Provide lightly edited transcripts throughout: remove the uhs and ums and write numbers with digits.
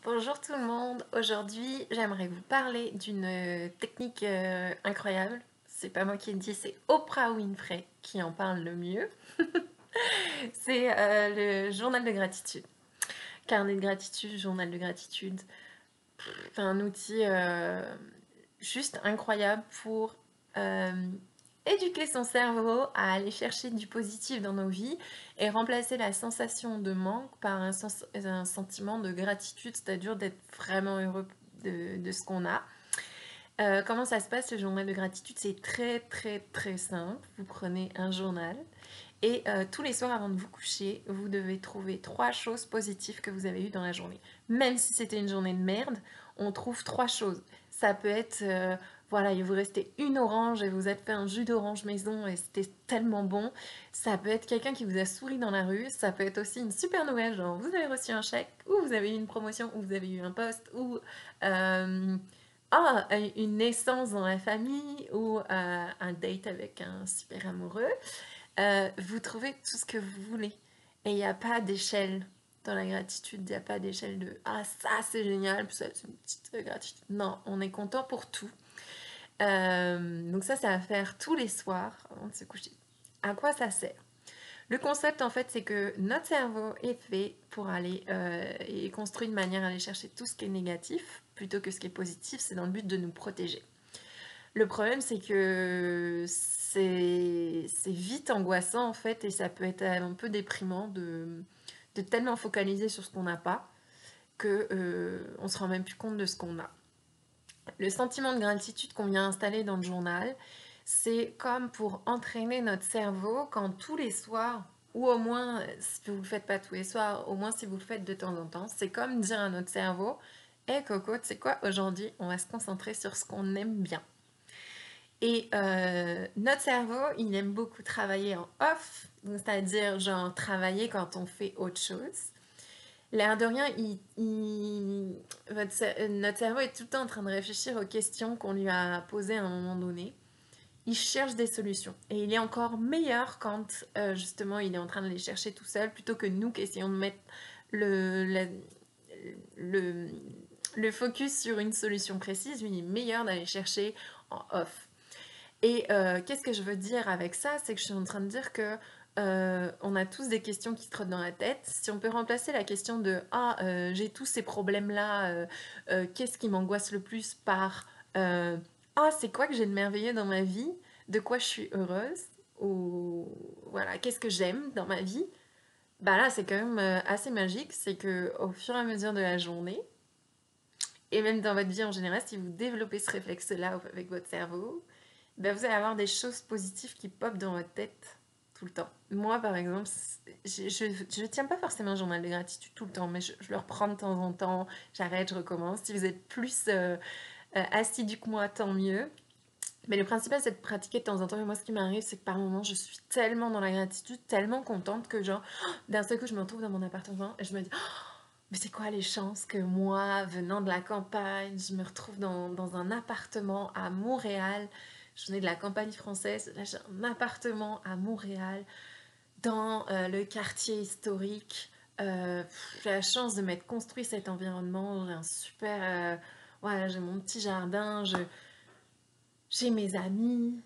Bonjour tout le monde, aujourd'hui j'aimerais vous parler d'une technique incroyable. C'est pas moi qui le dis, c'est Oprah Winfrey qui en parle le mieux. C'est le journal de gratitude. Carnet de gratitude, journal de gratitude. C'est un outil juste incroyable pour euh, éduquer son cerveau à aller chercher du positif dans nos vies et remplacer la sensation de manque par un sentiment de gratitude, c'est-à-dire d'être vraiment heureux de ce qu'on a. Comment ça se passe le journal de gratitude? C'est très très très simple. Vous prenez un journal et tous les soirs avant de vous coucher, vous devez trouver 3 choses positives que vous avez eues dans la journée. Même si c'était une journée de merde, on trouve 3 choses. Ça peut être, voilà, il vous restait une orange et vous êtes fait un jus d'orange maison et c'était tellement bon. Ça peut être quelqu'un qui vous a souri dans la rue. Ça peut être aussi une super nouvelle, genre vous avez reçu un chèque, ou vous avez eu une promotion, ou vous avez eu un poste, ou euh, une naissance dans la famille, ou un date avec un super amoureux. Vous trouvez tout ce que vous voulez. Et il n'y a pas d'échelle dans la gratitude. Il n'y a pas d'échelle de ah, ça c'est génial, puis ça c'est une petite gratitude. Non, on est content pour tout. Donc, ça va faire tous les soirs avant de se coucher. À quoi ça sert? Le concept, en fait, c'est que notre cerveau est fait pour aller et construit de manière à aller chercher tout ce qui est négatif plutôt que ce qui est positif. C'est dans le but de nous protéger. Le problème, c'est que c'est vite angoissant en fait et ça peut être un peu déprimant de tellement focaliser sur ce qu'on n'a pas que on se rend même plus compte de ce qu'on a. Le sentiment de gratitude qu'on vient installer dans le journal, c'est comme pour entraîner notre cerveau quand tous les soirs, ou au moins si vous ne le faites pas tous les soirs, au moins si vous le faites de temps en temps, c'est comme dire à notre cerveau: Hé Coco, tu sais quoi, aujourd'hui on va se concentrer sur ce qu'on aime bien. Et notre cerveau, il aime beaucoup travailler en off, c'est-à-dire genre travailler quand on fait autre chose. L'air de rien, notre cerveau est tout le temps en train de réfléchir aux questions qu'on lui a posées à un moment donné. Il cherche des solutions. Et il est encore meilleur quand justement il est en train de les chercher tout seul, plutôt que nous qui essayons de mettre le, la- le, le focus sur une solution précise. Lui, il est meilleur d'aller chercher en off. Et qu'est-ce que je veux dire avec ça? C'est que je suis en train de dire que on a tous des questions qui trottent dans la tête. Si on peut remplacer la question de ah, j'ai tous ces problèmes-là, qu'est-ce qui m'angoisse le plus par ah, c'est quoi que j'ai de merveilleux dans ma vie? De quoi je suis heureuse? Ou voilà, qu'est-ce que j'aime dans ma vie? Bah là, c'est quand même assez magique. C'est que au fur et à mesure de la journée, et même dans votre vie en général, si vous développez ce réflexe-là avec votre cerveau, ben vous allez avoir des choses positives qui popent dans votre tête tout le temps. Moi, par exemple, je tiens pas forcément un journal de gratitude tout le temps, mais je le reprends de temps en temps, j'arrête, je recommence. Si vous êtes plus assidu que moi, tant mieux. Mais le principal, c'est de pratiquer de temps en temps. Et moi, ce qui m'arrive, c'est que par moments, je suis tellement dans la gratitude, tellement contente que, genre, d'un seul coup, je me retrouve dans mon appartement et je me dis, mais c'est quoi les chances que moi, venant de la campagne, je me retrouve dans un appartement à Montréal. Je venais de la campagne française, là j'ai un appartement à Montréal, dans le quartier historique. J'ai la chance de m'être construit cet environnement, j'ai un super... voilà, j'ai mon petit jardin, j'ai mes amis,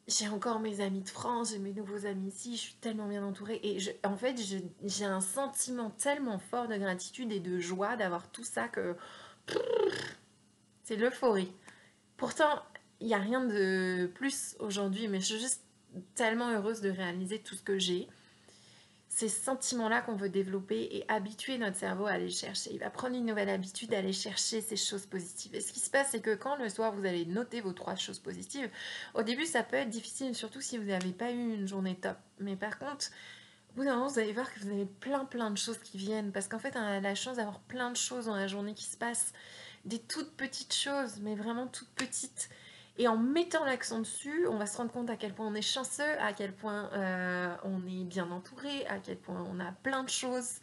j'ai encore mes amis de France, j'ai mes nouveaux amis ici, je suis tellement bien entourée. Et en fait, j'ai un sentiment tellement fort de gratitude et de joie d'avoir tout ça que c'est l'euphorie. Pourtant, il n'y a rien de plus aujourd'hui, mais je suis juste tellement heureuse de réaliser tout ce que j'ai. Ces sentiments-là qu'on veut développer et habituer notre cerveau à aller chercher. Il va prendre une nouvelle habitude d'aller chercher ces choses positives. Et ce qui se passe, c'est que quand le soir vous allez noter vos 3 choses positives, au début ça peut être difficile, surtout si vous n'avez pas eu une journée top. Mais par contre, au bout d'un moment, vous allez voir que vous avez plein de choses qui viennent. Parce qu'en fait, on a la chance d'avoir plein de choses dans la journée qui se passent. Des toutes petites choses, mais vraiment toutes petites. Et en mettant l'accent dessus, on va se rendre compte à quel point on est chanceux, à quel point on est bien entouré, à quel point on a plein de choses,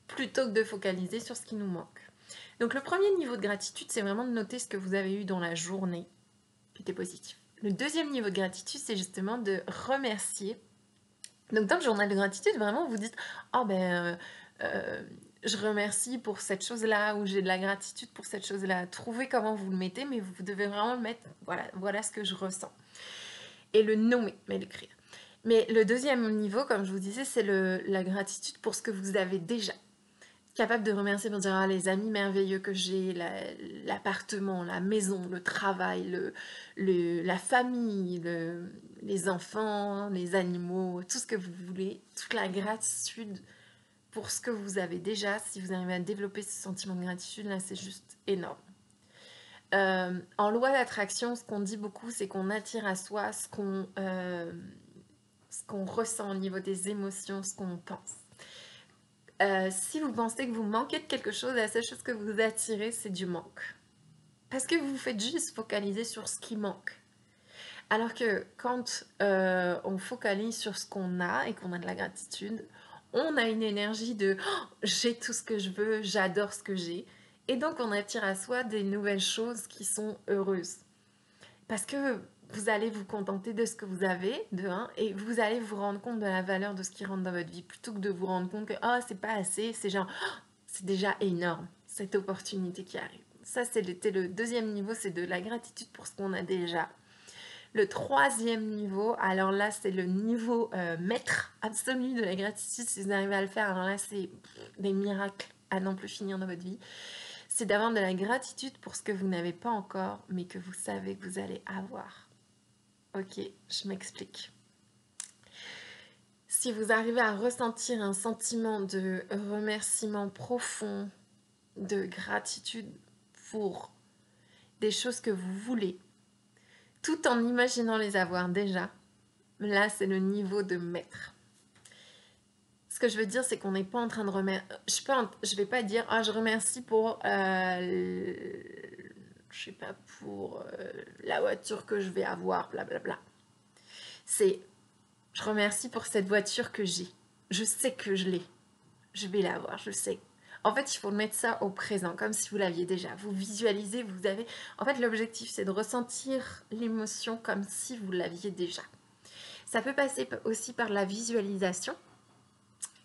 plutôt que de focaliser sur ce qui nous manque. Donc le premier niveau de gratitude, c'est vraiment de noter ce que vous avez eu dans la journée qui était positif. Le deuxième niveau de gratitude, c'est justement de remercier. Donc dans le journal de gratitude, vraiment, vous dites: oh ben, je remercie pour cette chose-là ou j'ai de la gratitude pour cette chose-là. Trouvez comment vous le mettez, mais vous devez vraiment le mettre, voilà ce que je ressens. Et le nommer, mais l'écrire. Mais le deuxième niveau, comme je vous disais, c'est la gratitude pour ce que vous avez déjà. Capable de remercier pour dire les amis merveilleux que j'ai, l'appartement, la maison, le travail, la famille, les enfants, les animaux, tout ce que vous voulez, toute la gratitude pour ce que vous avez déjà. Si vous arrivez à développer ce sentiment de gratitude, là c'est juste énorme. En loi d'attraction, ce qu'on dit beaucoup, c'est qu'on attire à soi ce qu'on ressent au niveau des émotions, ce qu'on pense. Si vous pensez que vous manquez de quelque chose, la seule chose que vous attirez, c'est du manque. Parce que vous vous faites juste focaliser sur ce qui manque. Alors que quand on focalise sur ce qu'on a et qu'on a de la gratitude, on a une énergie de oh, j'ai tout ce que je veux, j'adore ce que j'ai. Et donc on attire à soi des nouvelles choses qui sont heureuses. Parce que vous allez vous contenter de ce que vous avez, de un, et vous allez vous rendre compte de la valeur de ce qui rentre dans votre vie, plutôt que de vous rendre compte que oh, c'est pas assez, c'est genre oh, c'est déjà énorme, cette opportunité qui arrive. Ça, c'était le deuxième niveau, c'est de la gratitude pour ce qu'on a déjà. Le troisième niveau, alors là, c'est le niveau maître absolu de la gratitude. Si vous arrivez à le faire, alors là, c'est des miracles à n'en plus finir dans votre vie. C'est d'avoir de la gratitude pour ce que vous n'avez pas encore, mais que vous savez que vous allez avoir. Ok, je m'explique. Si vous arrivez à ressentir un sentiment de remerciement profond, de gratitude pour des choses que vous voulez, tout en imaginant les avoir déjà, là c'est le niveau de maître. Ce que je veux dire, c'est qu'on n'est pas en train de remercier. Je vais pas dire je remercie pour je sais pas, pour la voiture que je vais avoir, blablabla. C'est je remercie pour cette voiture que j'ai. Je sais que je l'ai. Je vais l'avoir, je sais. En fait, il faut mettre ça au présent, comme si vous l'aviez déjà. Vous visualisez, vous avez... En fait, l'objectif, c'est de ressentir l'émotion comme si vous l'aviez déjà. Ça peut passer aussi par la visualisation.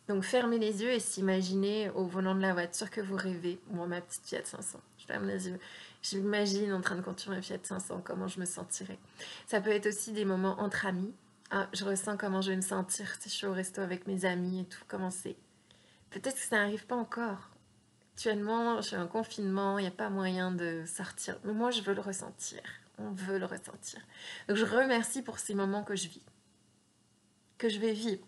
Donc, fermez les yeux et s'imaginer au volant de la voiture que vous rêvez. Moi, ma petite Fiat 500. Je ferme les yeux. Je m'imagine en train de conduire ma Fiat 500, comment je me sentirais. Ça peut être aussi des moments entre amis. Ah, je ressens comment je vais me sentir si je suis au resto avec mes amis et tout, comment c'est. Peut-être que ça n'arrive pas encore. Actuellement, je suis en confinement, il n'y a pas moyen de sortir. Mais moi, je veux le ressentir. On veut le ressentir. Donc, je remercie pour ces moments que je vis, que je vais vivre.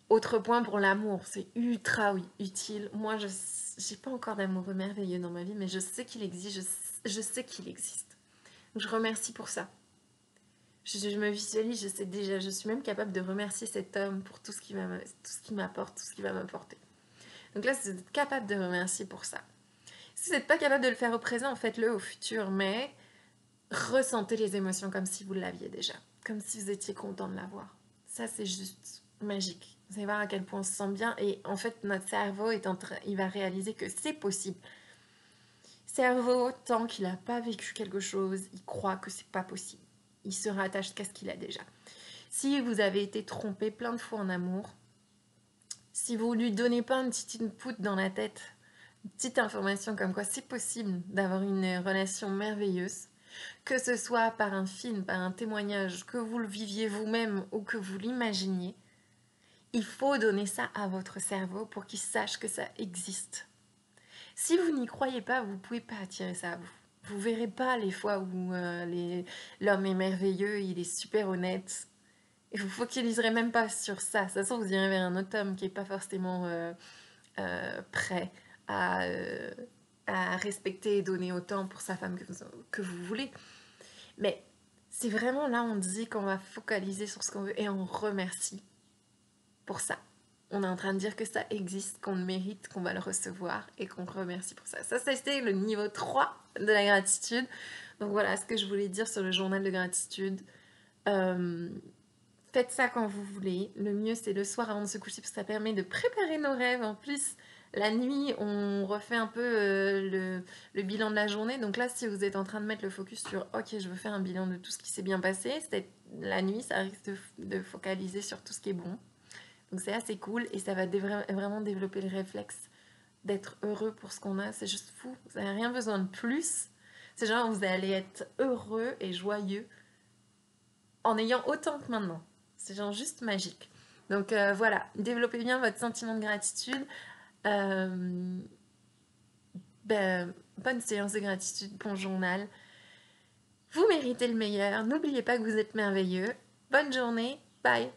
Autre point pour l'amour, c'est ultra utile. Moi, je n'ai pas encore d'amoureux merveilleux dans ma vie, mais je sais qu'il existe. Je sais qu'il existe. Donc, je remercie pour ça. Je me visualise, je sais déjà. Je suis même capable de remercier cet homme pour tout ce qu'il m'apporte, tout ce qu'il va m'apporter. Donc là, vous êtes capable de remercier pour ça. Si vous n'êtes pas capable de le faire au présent, faites-le au futur, mais ressentez les émotions comme si vous l'aviez déjà, comme si vous étiez content de l'avoir. Ça, c'est juste magique. Vous allez voir à quel point on se sent bien et en fait, notre cerveau il va réaliser que c'est possible. Cerveau, tant qu'il n'a pas vécu quelque chose, il croit que c'est pas possible. Il se rattache qu'à ce qu'il a déjà. Si vous avez été trompé plein de fois en amour, si vous lui donnez pas un petit input dans la tête, une petite information comme quoi c'est possible d'avoir une relation merveilleuse, que ce soit par un film, par un témoignage, que vous le viviez vous-même ou que vous l'imaginiez, il faut donner ça à votre cerveau pour qu'il sache que ça existe. Si vous n'y croyez pas, vous ne pouvez pas attirer ça à vous. Vous verrez pas les fois où l'homme est merveilleux, il est super honnête. Et vous focaliserez même pas sur ça. De toute façon, vous irez vers un autre homme qui n'est pas forcément prêt à respecter et donner autant pour sa femme que vous voulez. Mais c'est vraiment là, on dit qu'on va focaliser sur ce qu'on veut et on remercie pour ça. On est en train de dire que ça existe, qu'on le mérite, qu'on va le recevoir et qu'on remercie pour ça. Ça, c'était le niveau 3 de la gratitude. Donc voilà ce que je voulais dire sur le journal de gratitude. Faites ça quand vous voulez. Le mieux, c'est le soir avant de se coucher, parce que ça permet de préparer nos rêves. En plus, la nuit, on refait un peu le bilan de la journée. Donc là, si vous êtes en train de mettre le focus sur « Ok, je veux faire un bilan de tout ce qui s'est bien passé », la nuit, ça risque de focaliser sur tout ce qui est bon. Donc c'est assez cool et ça va vraiment développer le réflexe d'être heureux pour ce qu'on a, c'est juste fou. Vous n'avez rien besoin de plus. C'est genre, vous allez être heureux et joyeux en ayant autant que maintenant. C'est genre juste magique. Donc voilà, développez bien votre sentiment de gratitude. Euh, bonne séance de gratitude, bon journal. Vous méritez le meilleur. N'oubliez pas que vous êtes merveilleux. Bonne journée. Bye.